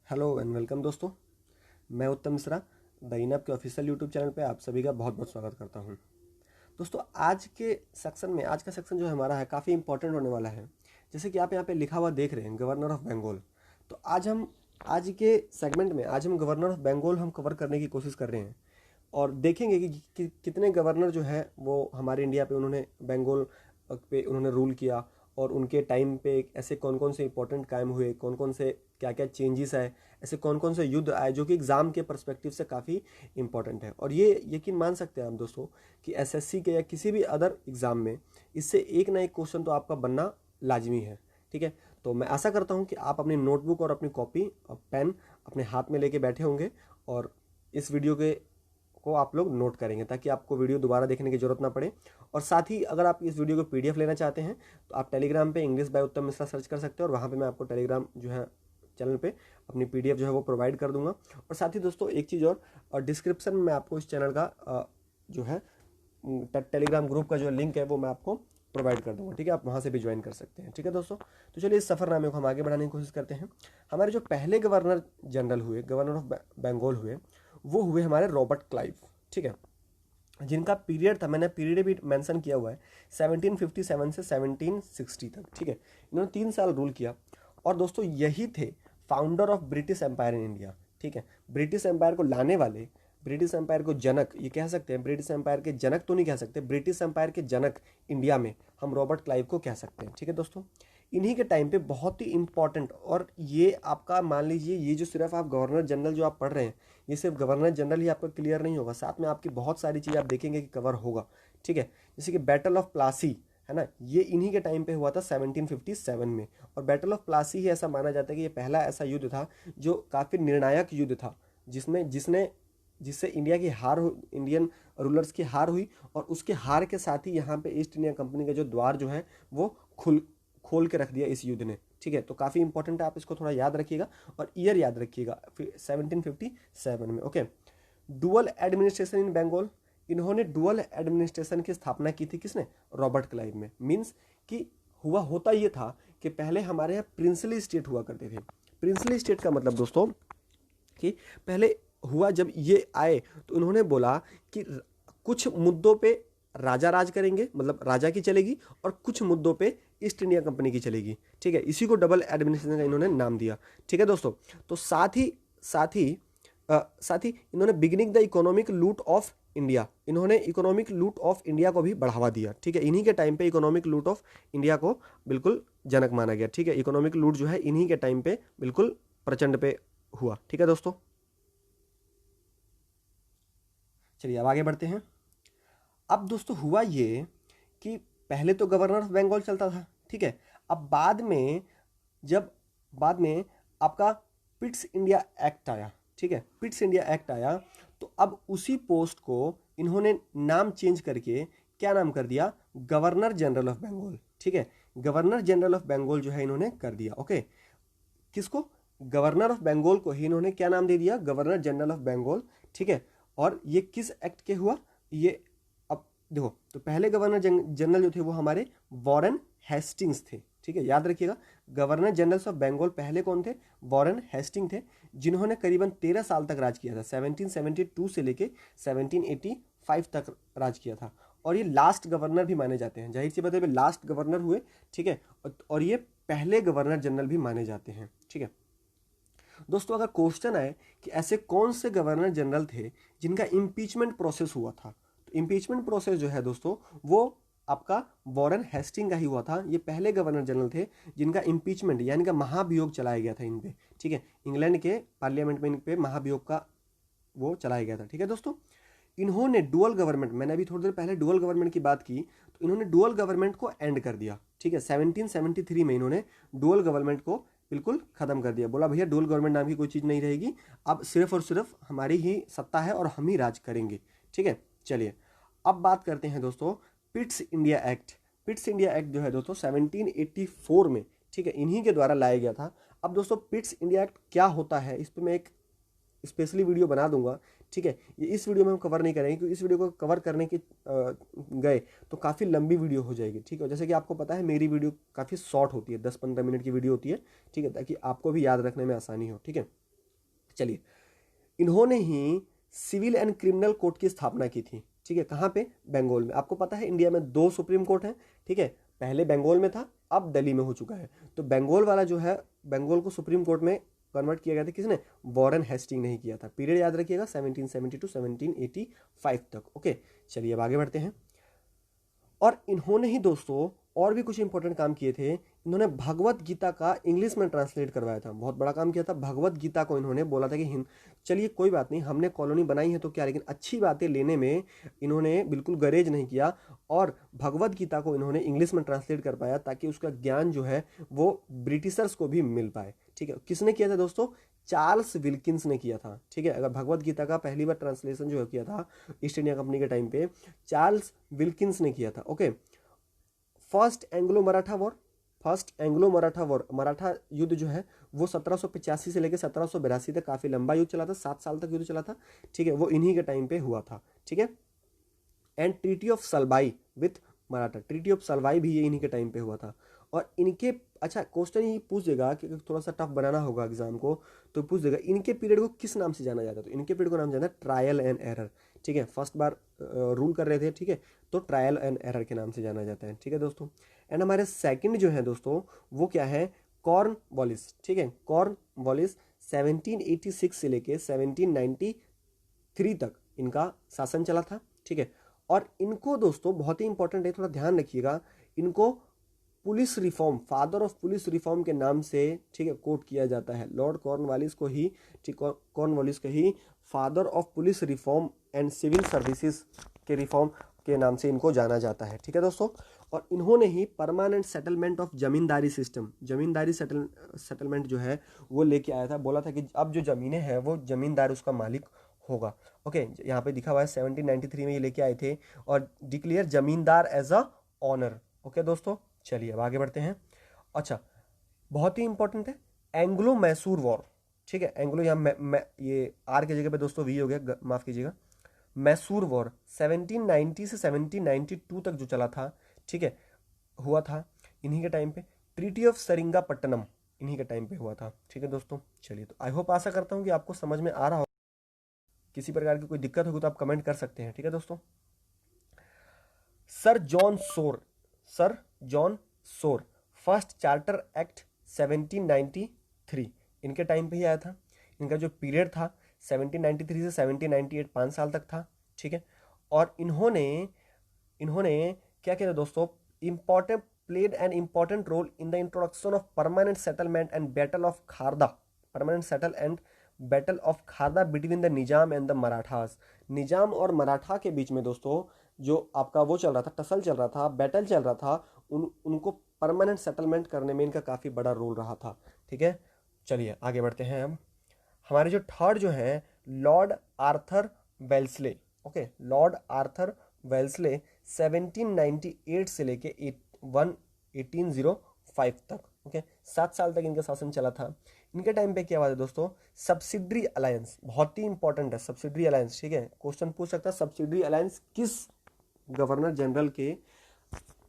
Hello and welcome दोस्तों। मैं उत्तम मिश्रा द इनअप के ऑफिशियल यूट्यूब चैनल पे आप सभी का बहुत बहुत स्वागत करता हूं। दोस्तों आज का सेक्शन जो हमारा है काफ़ी इंपॉर्टेंट होने वाला है। जैसे कि आप यहाँ पे लिखा हुआ देख रहे हैं गवर्नर ऑफ बंगाल। तो आज के सेगमेंट में आज हम गवर्नर ऑफ बंगाल हम कवर करने की कोशिश कर रहे हैं और देखेंगे कि कितने गवर्नर जो है वो हमारे इंडिया पे उन्होंने बंगाल पे उन्होंने रूल किया और उनके टाइम पे ऐसे कौन कौन से इंपॉर्टेंट काम हुए, कौन कौन से क्या क्या चेंजेस आए, ऐसे कौन कौन से युद्ध आए जो कि एग्ज़ाम के पर्सपेक्टिव से काफ़ी इंपॉर्टेंट है। और ये यकीन मान सकते हैं आप दोस्तों कि एसएससी के या किसी भी अदर एग्ज़ाम में इससे एक ना एक क्वेश्चन तो आपका बनना लाजमी है। ठीक है, तो मैं आशा करता हूँ कि आप अपनी नोटबुक और अपनी कॉपी और पेन अपने हाथ में लेके बैठे होंगे और इस वीडियो को आप लोग नोट करेंगे ताकि आपको वीडियो दोबारा देखने की जरूरत ना पड़े। और साथ ही अगर आप इस वीडियो को पीडीएफ लेना चाहते हैं तो आप टेलीग्राम पे इंग्लिश बाय उत्तम मिश्रा सर्च कर सकते हैं और वहाँ पे मैं आपको टेलीग्राम जो है चैनल पे अपनी पीडीएफ जो है वो प्रोवाइड कर दूंगा। और साथ ही दोस्तों एक चीज़ और डिस्क्रिप्शन में आपको इस चैनल का जो है टेलीग्राम ग्रुप का जो लिंक है वो मैं आपको प्रोवाइड कर दूंगा। ठीक है, आप वहाँ से भी ज्वाइन कर सकते हैं। ठीक है दोस्तों, तो चलिए इस सफ़रनामे को हम आगे बढ़ाने की कोशिश करते हैं। हमारे जो पहले गवर्नर जनरल हुए, गवर्नर ऑफ बंगाल हुए, वो हुए हमारे रॉबर्ट क्लाइव। ठीक है, जिनका पीरियड था, मैंने पीरियड भी मेंशन किया हुआ है, 1757 से 1760 तक। ठीक है, इन्होंने 3 साल रूल किया और दोस्तों यही थे founder of British empire in India. ठीक है, ब्रिटिश एम्पायर को लाने वाले, ब्रिटिश एम्पायर को जनक ये कह सकते हैं, ब्रिटिश एम्पायर के जनक तो नहीं कह सकते, ब्रिटिश एम्पायर के जनक इंडिया में हम रॉबर्ट क्लाइव को कह सकते हैं। ठीक है दोस्तों, इन्हीं के टाइम पे बहुत ही इंपॉर्टेंट, और ये आपका मान लीजिए ये जो सिर्फ आप गवर्नर जनरल जो आप पढ़ रहे हैं, ये सिर्फ गवर्नर जनरल ही आपका क्लियर नहीं होगा, साथ में आपकी बहुत सारी चीज़ आप देखेंगे कि कवर होगा। ठीक है, जैसे कि बैटल ऑफ प्लासी है ना, ये इन्हीं के टाइम पे हुआ था 1757 में। और बैटल ऑफ प्लासी ही ऐसा माना जाता है कि ये पहला ऐसा युद्ध था जो काफ़ी निर्णायक युद्ध था, जिससे इंडिया की इंडियन रूलर्स की हार हुई और उसके हार के साथ ही यहाँ पे ईस्ट इंडिया कंपनी का जो द्वार जो है वो खोल के रख दिया इस युद्ध ने। ठीक है, तो काफ़ी इंपॉर्टेंट है, आप इसको थोड़ा याद रखिएगा और ईयर याद रखिएगा 1757 में। Okay, dual administration in Bengal, इन्होंने डुअल एडमिनिस्ट्रेशन की स्थापना की थी, किसने? रॉबर्ट क्लाइव में। मीन्स कि होता ये था कि पहले हमारे यहाँ प्रिंसली स्टेट हुआ करते थे। प्रिंसली स्टेट का मतलब दोस्तों कि पहले हुआ जब ये आए तो उन्होंने बोला कि कुछ मुद्दों पे राजा राज करेंगे, मतलब राजा की चलेगी, और कुछ मुद्दों पे ईस्ट इंडिया कंपनी की चलेगी। ठीक है, इसी को डबल एडमिनिस्ट्रेशन का इन्होंने नाम दिया। ठीक है दोस्तों, तो साथ ही इन्होंने बिगिनिंग द इकोनॉमिक लूट ऑफ इंडिया, इन्होंने इकोनॉमिक लूट ऑफ इंडिया को भी बढ़ावा दिया। ठीक है, इन्हीं के टाइम पे इकोनॉमिक लूट ऑफ इंडिया को बिल्कुल जनक माना गया। ठीक है, इकोनॉमिक लूट जो है इन्हीं के टाइम पे बिल्कुल प्रचंड पे हुआ। ठीक है दोस्तों, चलिए अब आगे बढ़ते हैं। अब दोस्तों हुआ ये कि पहले तो गवर्नर ऑफ बंगाल चलता था। ठीक है, अब बाद में आपका पिट्स इंडिया एक्ट आया। ठीक है, पिट्स इंडिया एक्ट आया तो अब उसी पोस्ट को इन्होंने नाम चेंज करके क्या नाम कर दिया? Governor general of Bengal. ठीक है, गवर्नर जनरल ऑफ बंगाल जो है इन्होंने कर दिया। ओके, किसको? गवर्नर ऑफ बंगाल को ही इन्होंने क्या नाम दे दिया? Governor general of Bengal. ठीक है, और ये किस एक्ट के हुआ? ये अब देखो, तो पहले गवर्नर जनरल जो थे वो हमारे वॉरेन हेस्टिंग्स थे। ठीक है, याद रखिएगा, गवर्नर जनरल ऑफ बंगाल पहले कौन थे? वॉरेन हेस्टिंग थे, जिन्होंने करीबन 13 साल तक राज किया था, 1772 से लेके 1785 तक राज किया था। और ये लास्ट गवर्नर भी माने जाते हैं, जाहिर सी बात है लास्ट गवर्नर हुए। ठीक है, और ये पहले गवर्नर जनरल भी माने जाते हैं। ठीक है दोस्तों, अगर क्वेश्चन आए कि ऐसे कौन से गवर्नर जनरल थे जिनका इम्पीचमेंट प्रोसेस हुआ था, तो इम्पीचमेंट प्रोसेस जो है दोस्तों वो आपका वॉरेन हेस्टिंग का ही हुआ था। ये पहले गवर्नर जनरल थे जिनका इम्पीचमेंट यानी कि महाभियोग चलाया गया था इन पे। ठीक है, इंग्लैंड के पार्लियामेंट में इन पे महाभियोग का वो चलाया गया था। ठीक है दोस्तों, इन्होंने डुअल गवर्नमेंट, मैंने अभी थोड़ी देर पहले डुअल गवर्नमेंट की बात की, तो इन्होंने डुअल गवर्नमेंट को एंड कर दिया। ठीक है, 1773 में इन्होंने डुअल गवर्नमेंट को बिल्कुल खत्म कर दिया। बोला भैया डुअल गवर्नमेंट नाम की कोई चीज़ नहीं रहेगी, अब सिर्फ और सिर्फ हमारी ही सत्ता है और हम ही राज करेंगे। ठीक है, चलिए अब बात करते हैं दोस्तों Pitt's India act. Pitt's India act जो है दोस्तों 1784 में, ठीक है, इन्हीं के द्वारा लाया गया था। अब दोस्तों पिट्स इंडिया एक्ट क्या होता है इस पर मैं एक स्पेशली वीडियो बना दूंगा। ठीक है, ये इस वीडियो में हम कवर नहीं करेंगे क्योंकि इस वीडियो को कवर करने के गए तो काफ़ी लंबी वीडियो हो जाएगी। ठीक है, जैसे कि आपको पता है मेरी वीडियो काफ़ी शॉर्ट होती है, 10-15 मिनट की वीडियो होती है। ठीक है, ताकि आपको भी याद रखने में आसानी हो। ठीक है, चलिए, इन्होंने ही सिविल एंड क्रिमिनल कोर्ट की स्थापना की थी। ठीक है, कहाँ पे? बंगाल में। आपको पता है इंडिया में 2 सुप्रीम कोर्ट हैं। ठीक है, पहले बंगाल में था, अब दिल्ली में हो चुका है। तो बंगाल वाला जो है, बंगाल को सुप्रीम कोर्ट में कन्वर्ट किया गया था किसने? वॉरेन हेस्टिंग ने ही किया था। पीरियड याद रखिएगा 1770 टू 1785 तक। ओके, चलिए अब आगे बढ़ते हैं। और इन्होंने ही दोस्तों और भी कुछ इंपॉर्टेंट काम किए थे। इन्होंने भगवत गीता का इंग्लिश में ट्रांसलेट करवाया था, बहुत बड़ा काम किया था। भगवत गीता को इन्होंने बोला था कि हिंद, चलिए कोई बात नहीं, हमने कॉलोनी बनाई है तो क्या, लेकिन अच्छी बातें लेने में इन्होंने बिल्कुल गरेज नहीं किया और भगवत गीता को इन्होंने इंग्लिश में ट्रांसलेट कर पाया ताकि उसका ज्ञान जो है वो ब्रिटिशर्स को भी मिल पाए। ठीक है, किसने किया था दोस्तों? चार्ल्स विल्किंस ने किया था। ठीक है, अगर भगवत गीता का पहली बार ट्रांसलेशन जो है किया था ईस्ट इंडिया कंपनी के टाइम पे, चार्ल्स विल्किंस ने किया था। Okay, first Anglo Maratha war, first Anglo Maratha war, Maratha युद्ध जो है वो 1785 से लेकर 1782 तक काफी लंबा युद्ध चला था, 7 साल तक युद्ध चला था। ठीक है, वो इन्हीं के टाइम पे हुआ था। ठीक है, and treaty of Salbai with Maratha, treaty of Salbai भी ये इन्हीं के टाइम पे हुआ था। और इनके, अच्छा क्वेश्चन ये पूछ देगा कि थोड़ा सा टफ बनाना होगा एग्जाम को, तो पूछ देगा इनके पीरियड को किस नाम से जाना जाता है? तो इनके पीरियड को नाम जाना है ट्रायल एंड एरर। ठीक है, फर्स्ट बार रूल कर रहे थे। ठीक है, तो ट्रायल एंड एरर के नाम से जाना जाता है। ठीक है दोस्तों, एंड हमारे सेकंड जो है दोस्तों वो क्या है? कॉर्नवालिस। ठीक है, कॉर्नवालिस 1786 से लेके 1793 तक इनका शासन चला था। ठीक है, और इनको दोस्तों बहुत ही इंपॉर्टेंट है, थोड़ा ध्यान रखिएगा, इनको police reform, father of police reform के नाम से, ठीक है, कोट किया जाता है। लॉर्ड कॉर्नवालिस को ही, ठीक, कॉर्नवालिस को ही father of police reform and civil services के रिफॉर्म के नाम से इनको जाना जाता है। ठीक है दोस्तों, और इन्होंने ही permanent settlement of zamindari system, zamindari settlement जो है वो लेके आया था। बोला था कि अब जो जमीनें हैं वो जमींदार उसका मालिक होगा। ओके, यहाँ पे दिखा हुआ है 1793 में ये लेके आए थे और डिक्लेयर जमींदार एज अ ऑनर। ओके दोस्तों, चलिए अब आगे बढ़ते हैं। अच्छा, बहुत ही इंपॉर्टेंट है एंग्लो मैसूर वॉर। ठीक है, एंग्लो यहाँ ये आर की जगह पे दोस्तों वी हो गया, माफ कीजिएगा। मैसूर वॉर 1790 से 1792 तक जो चला था, ठीक है, हुआ था इन्हीं के टाइम पे। ट्रीटी ऑफ सेरिंगापट्टनम इन्हीं के टाइम पे हुआ था। ठीक है दोस्तों, चलिए तो आई होप, आशा करता हूँ कि आपको समझ में आ रहा हो। किसी प्रकार की कोई दिक्कत होगी तो आप कमेंट कर सकते हैं। ठीक है दोस्तों, सर जॉन सोर, सर जॉन सोर, फर्स्ट चार्टर एक्ट 1793 इनके टाइम पे ही आया था। इनका जो पीरियड था 1793 से 1798, 5 साल तक था। ठीक है, और इन्होंने इन्होंने क्या किया था दोस्तों? Important, played an important role in the introduction of permanent settlement and battle of Kharda, permanent settle and battle of Kharda between the Nizam and the Marathas. Nizam और मराठा के बीच में दोस्तों जो आपका वो चल रहा था, टसल चल रहा था, बैटल चल रहा था, उनको परमानेंट सेटलमेंट करने में इनका काफ़ी बड़ा रोल रहा था। ठीक है, चलिए आगे बढ़ते हैं हम। हमारे जो थर्ड जो है Lord Arthur Wellesley. Okay, Lord Arthur Wellesley 1798 से लेके 1805 तक। ओके, 7 साल तक इनका शासन चला था। इनके टाइम पे क्या हुआ था दोस्तों? सब्सिडरी अलायंस, बहुत ही इंपॉर्टेंट है सब्सिडरी अलायंस। ठीक है, क्वेश्चन पूछ सकता है सब्सिडरी अलायंस किस गवर्नर जनरल के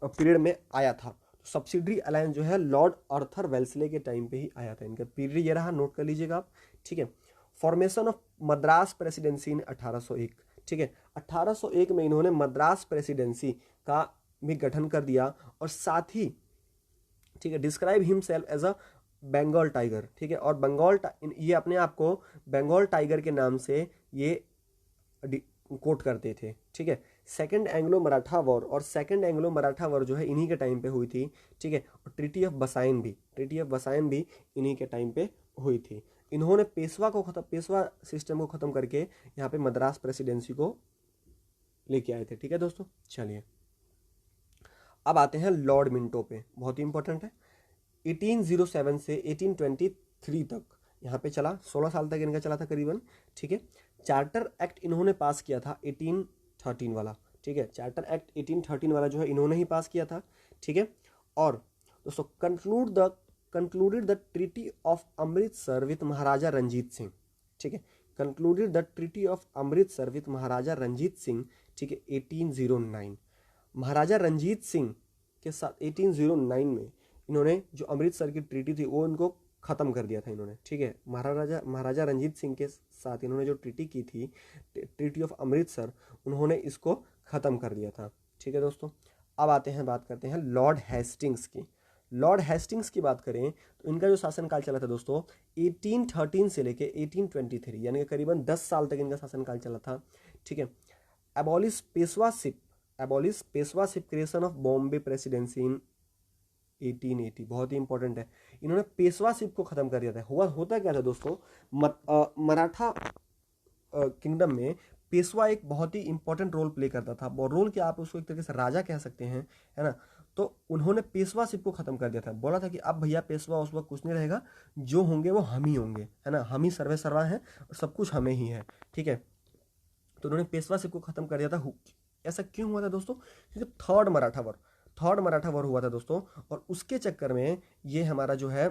पीरियड में आया था? तो सब्सिडरी अलायंस जो है लॉर्ड आर्थर वेल्सले के टाइम पे ही आया था। इनका पीरियड ये रहा, नोट कर लीजिएगा आप। ठीक है, फॉर्मेशन ऑफ मद्रास प्रेसिडेंसी इन 1801। ठीक है, 1801 में इन्होंने मद्रास प्रेसिडेंसी का भी गठन कर दिया और साथ ही, ठीक है, describe himself as a Bengal tiger. ठीक है, और बंगाल, ये अपने आप को बंगाल टाइगर के नाम से ये कोट करते थे। ठीक है, सेकंड एंग्लो मराठा वॉर, और सेकंड एंग्लो मराठा वॉर जो है इन्हीं के टाइम पे हुई थी। ठीक है, और ट्रीटी ऑफ बसाइन भी, ट्रीटी ऑफ बसाइन भी इन्हीं के टाइम पे हुई थी। इन्होंने पेशवा सिस्टम को खत्म करके यहाँ पे मद्रास प्रेसिडेंसी को लेके आए थे। ठीक है दोस्तों, चलिए अब आते हैं लॉर्ड मिंटो पे, बहुत ही इंपॉर्टेंट है। 1807 से 1823 तक यहाँ पे चला, 16 साल तक इनका चला था करीबन। ठीक है, चार्टर एक्ट इन्होंने पास किया था 1813 वाला। ठीक है, चार्टर एक्ट 1813 वाला जो है इन्होंने ही पास किया था। ठीक है, और दोस्तों concluded the treaty of Amritsar with Maharaja Ranjit Singh. ठीक है, concluded the treaty of Amritsar with Maharaja Ranjit Singh. ठीक है, 1809 महाराजा रंजीत सिंह के साथ 1809 में इन्होंने जो अमृतसर की ट्रीटी थी वो इनको ख़त्म कर दिया था इन्होंने, ठीक है। महाराजा रंजीत सिंह के साथ इन्होंने जो ट्रीटी की थी, ट्रीटी ऑफ अमृतसर, उन्होंने इसको ख़त्म कर दिया था, ठीक है दोस्तों। अब बात करते हैं लॉर्ड हेस्टिंग्स की। लॉर्ड हेस्टिंग्स की बात करें तो इनका जो शासनकाल चला था दोस्तों 1813 से लेके 1823, यानी कि करीबन 10 साल तक इनका शासनकाल चला था, ठीक है। Abolish Peshwaship creation of Bombay presidency in 1880, बहुत ही इंपॉर्टेंट है। इन्होंने पेशवाशिप को खत्म कर दिया था। होता क्या था दोस्तों, मराठा किंगडम में पेशवा एक बहुत ही इंपॉर्टेंट रोल प्ले करता था। और रोल क्या, आप उसको एक तरीके से राजा कह सकते हैं, है ना। तो उन्होंने पेशवाशिप को खत्म कर दिया था। बोला था कि अब भैया पेशवा उस वक्त कुछ नहीं रहेगा, जो होंगे वो हम ही होंगे, है ना, हम ही सर्वे सर्वा हैं और सब कुछ हमें ही है, ठीक है। तो उन्होंने पेशवाशिप को खत्म कर दिया था। ऐसा क्यों हुआ था दोस्तों, क्योंकि थर्ड मराठा वॉर हुआ था दोस्तों, और उसके चक्कर में ये हमारा जो है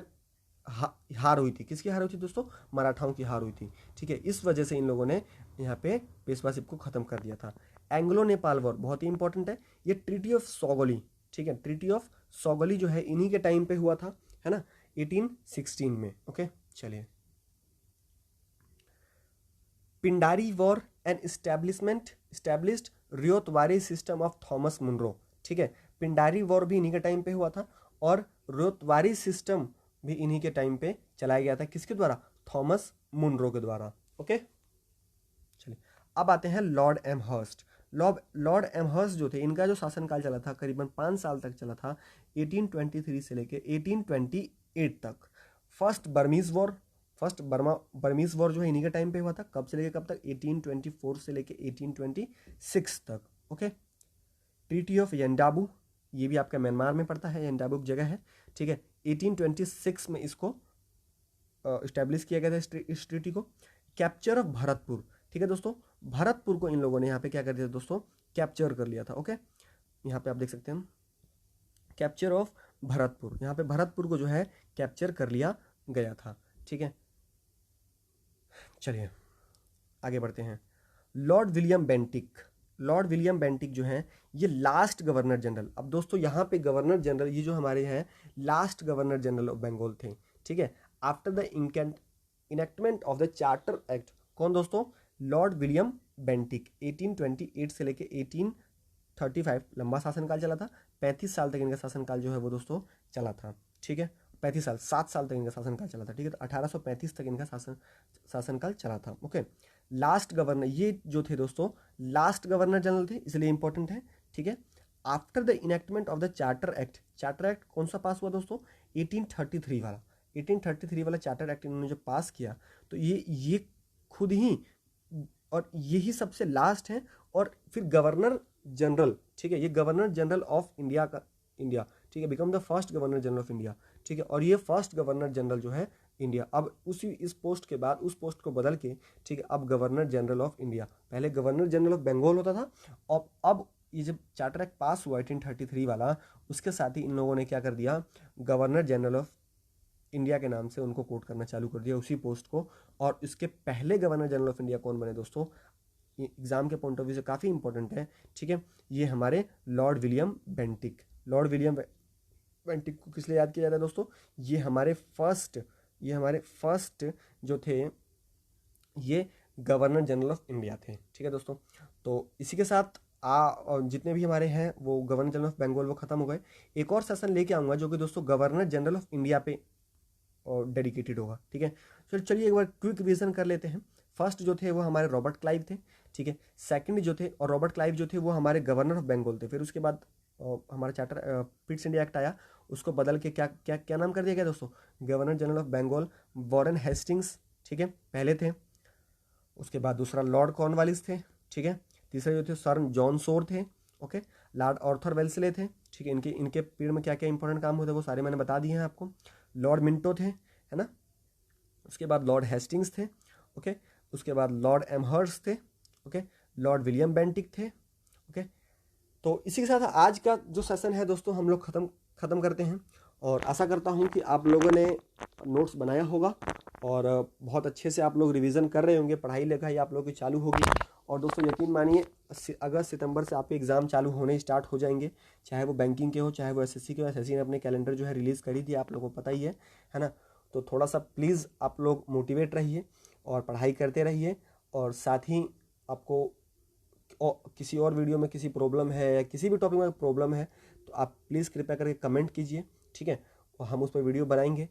हार हुई थी। किसकी हार हुई थी दोस्तों, मराठाओं की हार हुई थी, ठीक है। इस वजह से इन लोगों ने यहाँ पे पेशवाशिप को खत्म कर दिया था। एंग्लो नेपाल वॉर बहुत ही इंपॉर्टेंट है। ये ट्रीटी ऑफ सौगोली, ठीक है, ट्रीटी ऑफ सौगोली जो है इन्हीं के टाइम पे हुआ था, है ना, 1816 में। ओके, चलिए। Pindari war and established ryotwari system of Thomas Munro, ठीक है। पिंडारी वॉर भी इन्हीं के टाइम पे हुआ था और रियोतवारी सिस्टम भी इन्हीं के टाइम पे चलाया गया था। किसके द्वारा, थॉमस मुनरो के द्वारा। ओके, चलिए अब आते हैं लॉर्ड एमहर्स्ट। लॉर्ड एमहर्स्ट जो थे, इनका जो शासनकाल चला था करीबन 5 साल तक चला था, 1823 से लेके 1828 तक। फर्स्ट बर्मीज वॉर जो है इन्हीं के टाइम पे हुआ था। कब से लेके कब तक, 1824 से लेके 1826 तक। ओके, ट्रीटी ऑफ यंडाबू, ये भी आपका म्यांमार में पड़ता है, यंडाबू जगह है, ठीक है। 1826 में इसको इस्टेब्लिश किया गया था इस ट्रीटी को। कैप्चर ऑफ भरतपुर, ठीक है दोस्तों, भरतपुर को इन लोगों ने यहाँ पे क्या कर दिया दोस्तों, कैप्चर कर लिया था। ओके, यहाँ पे आप देख सकते हैं कैप्चर ऑफ भरतपुर, यहाँ पे भरतपुर को जो है कैप्चर कर लिया गया था, ठीक है। चलिए आगे बढ़ते हैं। लॉर्ड विलियम बेंटिक जो हैं ये लास्ट गवर्नर जनरल। अब दोस्तों यहाँ पे गवर्नर जनरल, ये जो हमारे हैं last governor general of Bengal थे, ठीक है। After the enactment of the charter act, कौन दोस्तों, लॉर्ड विलियम बेंटिक। 1828 से लेके 1835 लंबा शासनकाल चला था। 35 साल तक इनका शासनकाल जो है वो दोस्तों चला था, ठीक है। 35 साल, 7 साल तक इनका शासनकाल चला था, ठीक है। तो 1835 तक इनका शासनकाल चला था। ओके, लास्ट गवर्नर, ये जो थे दोस्तों लास्ट गवर्नर जनरल थे, इसलिए इंपॉर्टेंट है, ठीक है। After the enactment of the charter act कौन सा पास हुआ दोस्तों, 1833 वाला। 1833 वाला चार्टर एक्ट इन्होंने जो पास किया, तो ये खुद ही और यही सबसे लास्ट है। और फिर गवर्नर जनरल, ठीक है, ये गवर्नर जनरल ऑफ इंडिया, ठीक है, become the first governor general of India, ठीक है। और ये फर्स्ट गवर्नर जनरल जो है इंडिया, अब इस पोस्ट के बाद उस पोस्ट को बदल के, ठीक है, अब गवर्नर जनरल ऑफ इंडिया, पहले गवर्नर जनरल ऑफ बंगाल होता था। और अब ये जब चार्टर एक्ट पास हुआ 1833 वाला, उसके साथ ही इन लोगों ने क्या कर दिया, गवर्नर जनरल ऑफ इंडिया के नाम से उनको कोट करना चालू कर दिया उसी पोस्ट को। और इसके पहले गवर्नर जनरल ऑफ इंडिया कौन बने दोस्तों, ये एग्जाम के पॉइंट ऑफ व्यू से काफ़ी इंपॉर्टेंट है, ठीक है। ये हमारे लॉर्ड विलियम बेंटिक को किस लिए याद किया जाता है दोस्तों, ये हमारे फर्स्ट जो थे ये गवर्नर जनरल ऑफ इंडिया थे, ठीक है दोस्तों। तो इसी के साथ जितने भी हमारे हैं वो गवर्नर जनरल ऑफ बंगाल वो खत्म हो गए। एक और सेशन लेके आऊँगा जो कि दोस्तों गवर्नर जनरल ऑफ इंडिया पे और डेडिकेटेड होगा, ठीक है। चलिए एक बार क्विक रिवीजन कर लेते हैं। फर्स्ट जो थे वो हमारे रॉबर्ट क्लाइव थे, ठीक है। सेकंड जो थे, और रॉबर्ट क्लाइव जो थे वो हमारे गवर्नर ऑफ बंगाल थे। फिर उसके बाद हमारा चार्टर पिट्स इंडिया एक्ट आया, उसको बदल के क्या नाम कर दिया गया दोस्तों, governor general of Bengal Warren Hastings, ठीक है, पहले थे। उसके बाद दूसरा लॉर्ड कॉर्नवालिस थे, ठीक है। तीसरे जो थे सर जॉन सोर थे, ओके। लॉर्ड आर्थर वेल्सले थे, ठीक है। इनके पीरियड में क्या क्या इंपॉर्टेंट काम होते हैं वो सारे मैंने बता दिए हैं आपको। लॉर्ड मिंटो थे, है ना। उसके बाद लॉर्ड हेस्टिंग्स थे, ओके। उसके बाद लॉर्ड एमहर्स्ट थे, ओके। लॉर्ड विलियम बेंटिक थे, ओके। तो इसी के साथ आज का जो सेशन है दोस्तों हम लोग ख़त्म करते हैं। और आशा करता हूँ कि आप लोगों ने नोट्स बनाया होगा और बहुत अच्छे से आप लोग रिवीजन कर रहे होंगे, पढ़ाई लिखाई आप लोगों की चालू होगी। और दोस्तों यकीन मानिए अगस्त सितंबर से आपके एग्ज़ाम चालू होने स्टार्ट हो जाएंगे, चाहे वो बैंकिंग के हो चाहे वो एसएससी के हो। एसएससी ने अपने कैलेंडर जो है रिलीज़ करी थी, आप लोगों को पता ही है ना। तो थोड़ा सा प्लीज़ आप लोग मोटिवेट रहिए और पढ़ाई करते रहिए। और साथ ही आपको किसी और वीडियो में किसी प्रॉब्लम है या किसी भी टॉपिक में प्रॉब्लम है तो आप प्लीज़ कृपया करके कमेंट कीजिए, ठीक है, और हम उस पर वीडियो बनाएंगे।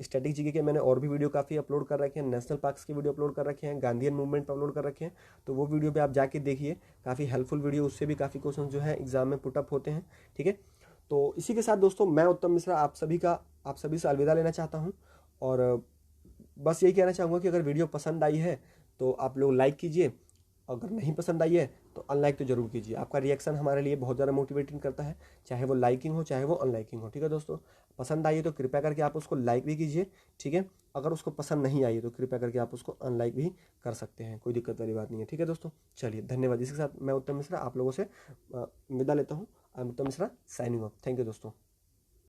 स्टैटिक जीके के मैंने और भी वीडियो काफ़ी अपलोड कर रखे हैं, नेशनल पार्क्स के वीडियो अपलोड कर रखे हैं, गांधीयन मूवमेंट पर अपलोड कर रखे हैं, तो वो वीडियो भी आप जाके देखिए, काफ़ी हेल्पफुल वीडियो, उससे भी काफ़ी क्वेश्चन जो है एग्जाम में पुटअप होते हैं, ठीक है। तो इसी के साथ दोस्तों मैं उत्तम मिश्रा आप सभी से अलविदा लेना चाहता हूँ। और बस यही कहना चाहूँगा कि अगर वीडियो पसंद आई है तो आप लोग लाइक कीजिए, अगर नहीं पसंद आई है तो अनलाइक तो जरूर कीजिए। आपका रिएक्शन हमारे लिए बहुत ज़्यादा मोटिवेटिंग करता है, चाहे वो लाइकिंग हो चाहे वो अनलाइकिंग हो, ठीक है दोस्तों। पसंद आई है तो कृपया करके आप उसको लाइक भी कीजिए, ठीक है। अगर उसको पसंद नहीं आई है तो कृपया करके आप उसको अनलाइक भी कर सकते हैं, कोई दिक्कत वाली बात नहीं है, ठीक है दोस्तों। चलिए धन्यवाद। इसके साथ मैं उत्तम मिश्रा आप लोगों से विदा लेता हूँ। आई एम उत्तम Mishra signing off. Thank you दोस्तों।